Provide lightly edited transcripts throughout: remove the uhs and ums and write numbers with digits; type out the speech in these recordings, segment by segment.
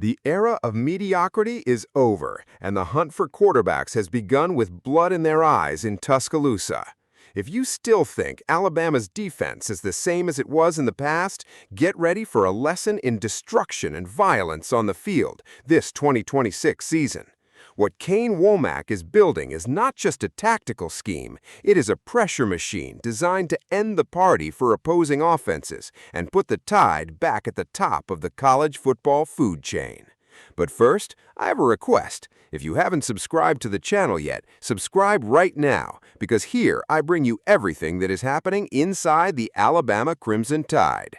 The era of mediocrity is over, and the hunt for quarterbacks has begun with blood in their eyes in Tuscaloosa. If you still think Alabama's defense is the same as it was in the past, get ready for a lesson in destruction and violence on the field this 2026 season. What Kane Wommack is building is not just a tactical scheme, it is a pressure machine designed to end the party for opposing offenses and put the Tide back at the top of the college football food chain. But first, I have a request. If you haven't subscribed to the channel yet, subscribe right now, because here I bring you everything that is happening inside the Alabama Crimson Tide.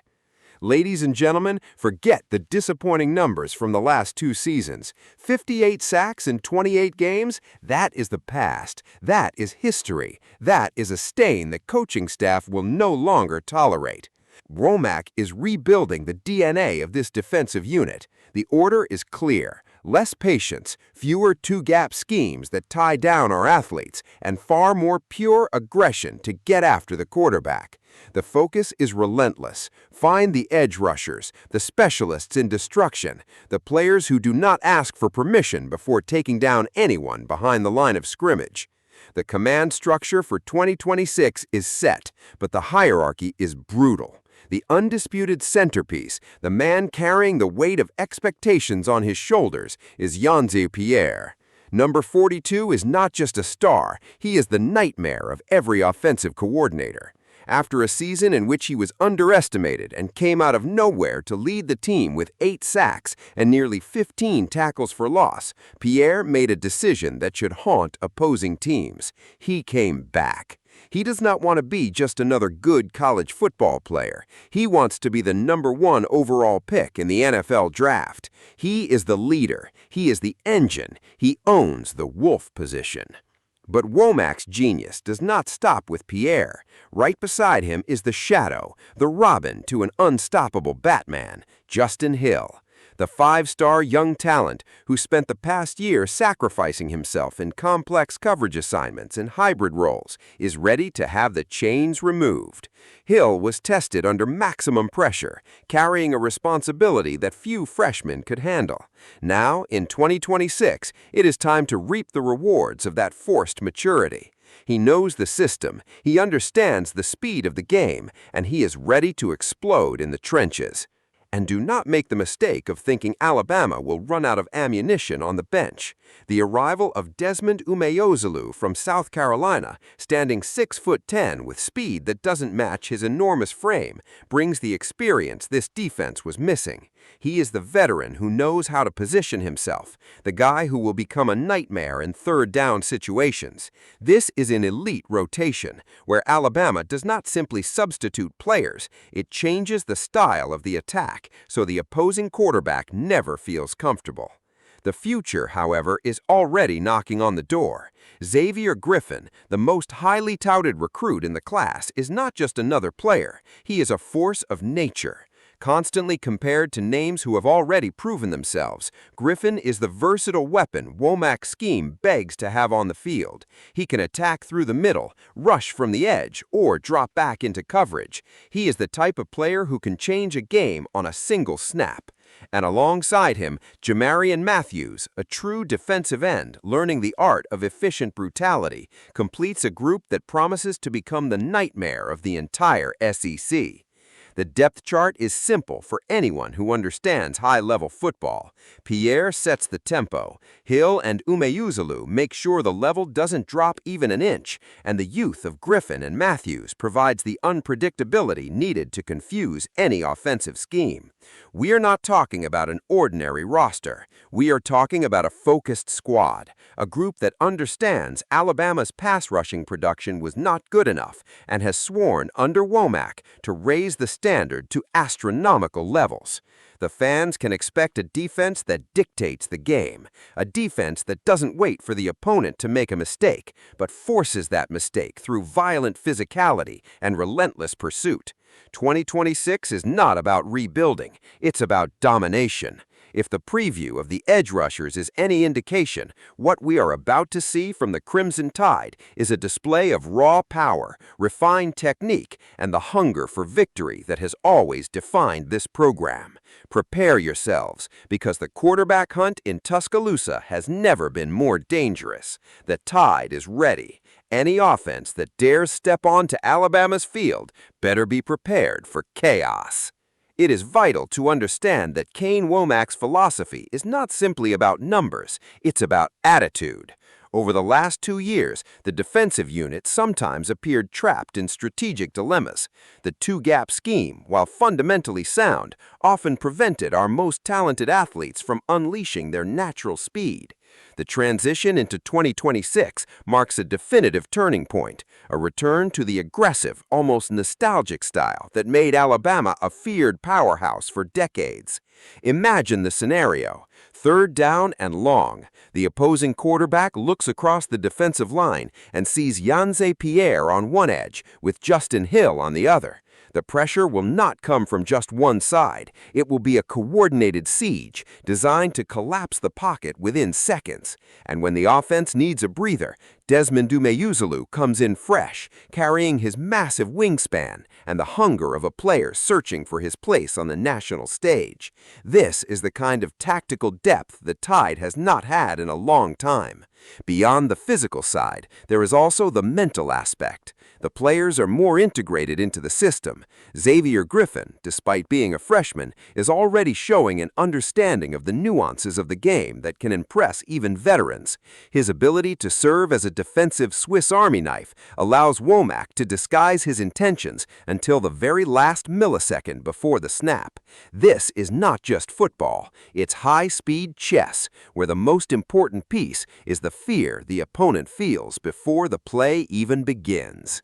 Ladies and gentlemen, forget the disappointing numbers from the last two seasons. 58 sacks in 28 games, that is the past. That is history. That is a stain the coaching staff will no longer tolerate. Wommack is rebuilding the DNA of this defensive unit. The order is clear. Less patience, fewer two-gap schemes that tie down our athletes, and far more pure aggression to get after the quarterback. The focus is relentless. Find the edge rushers, the specialists in destruction, the players who do not ask for permission before taking down anyone behind the line of scrimmage. The command structure for 2026 is set, but the hierarchy is brutal. The undisputed centerpiece, the man carrying the weight of expectations on his shoulders, is Yhonzae Pierre. Number 42 is not just a star, he is the nightmare of every offensive coordinator. After a season in which he was underestimated and came out of nowhere to lead the team with 8 sacks and nearly 15 tackles for loss, Pierre made a decision that should haunt opposing teams. He came back. He does not want to be just another good college football player. He wants to be the #1 overall pick in the NFL draft. He is the leader. He is the engine. He owns the wolf position. But Wommack's genius does not stop with Pierre. Right beside him is the shadow, the Robin to an unstoppable Batman, Justin Hill. The 5-star young talent who spent the past year sacrificing himself in complex coverage assignments and hybrid roles is ready to have the chains removed. Hill was tested under maximum pressure, carrying a responsibility that few freshmen could handle. Now, in 2026, it is time to reap the rewards of that forced maturity. He knows the system, he understands the speed of the game, and he is ready to explode in the trenches. And do not make the mistake of thinking Alabama will run out of ammunition on the bench. The arrival of Desmond Umeozulu from South Carolina, standing 6'10" with speed that doesn't match his enormous frame, brings the experience this defense was missing. He is the veteran who knows how to position himself, the guy who will become a nightmare in third-down situations. This is an elite rotation, where Alabama does not simply substitute players, it changes the style of the attack, so the opposing quarterback never feels comfortable. The future, however, is already knocking on the door. Xavier Griffin, the most highly touted recruit in the class, is not just another player, he is a force of nature. Constantly compared to names who have already proven themselves, Griffin is the versatile weapon Wommack's scheme begs to have on the field. He can attack through the middle, rush from the edge, or drop back into coverage. He is the type of player who can change a game on a single snap. And alongside him, Jamarian Matthews, a true defensive end learning the art of efficient brutality, completes a group that promises to become the nightmare of the entire SEC. The depth chart is simple for anyone who understands high-level football. Pierre sets the tempo. Hill and Umeozulu make sure the level doesn't drop even an inch, and the youth of Griffin and Matthews provides the unpredictability needed to confuse any offensive scheme. We are not talking about an ordinary roster. We are talking about a focused squad, a group that understands Alabama's pass rushing production was not good enough and has sworn under Wommack to raise the standard to astronomical levels. The fans can expect a defense that dictates the game, a defense that doesn't wait for the opponent to make a mistake, but forces that mistake through violent physicality and relentless pursuit. 2026 is not about rebuilding, it's about domination. If the preview of the edge rushers is any indication, what we are about to see from the Crimson Tide is a display of raw power, refined technique, and the hunger for victory that has always defined this program. Prepare yourselves, because the quarterback hunt in Tuscaloosa has never been more dangerous. The Tide is ready. Any offense that dares step onto Alabama's field better be prepared for chaos. It is vital to understand that Kane Wommack's philosophy is not simply about numbers, it's about attitude. Over the last 2 years, the defensive unit sometimes appeared trapped in strategic dilemmas. The two-gap scheme, while fundamentally sound, often prevented our most talented athletes from unleashing their natural speed. The transition into 2026 marks a definitive turning point, a return to the aggressive, almost nostalgic style that made Alabama a feared powerhouse for decades. Imagine the scenario. 3rd down and long. The opposing quarterback looks across the defensive line and sees Yhonzae Pierre on one edge with Justin Hill on the other. The pressure will not come from just one side. It will be a coordinated siege designed to collapse the pocket within seconds. And when the offense needs a breather, Umeozulu comes in fresh, carrying his massive wingspan and the hunger of a player searching for his place on the national stage. This is the kind of tactical depth the Tide has not had in a long time. Beyond the physical side, there is also the mental aspect. The players are more integrated into the system. Xavier Griffin, despite being a freshman, is already showing an understanding of the nuances of the game that can impress even veterans. His ability to serve as a defensive Swiss Army knife allows Wommack to disguise his intentions until the very last millisecond before the snap. This is not just football, it's high-speed chess, where the most important piece is the fear the opponent feels before the play even begins.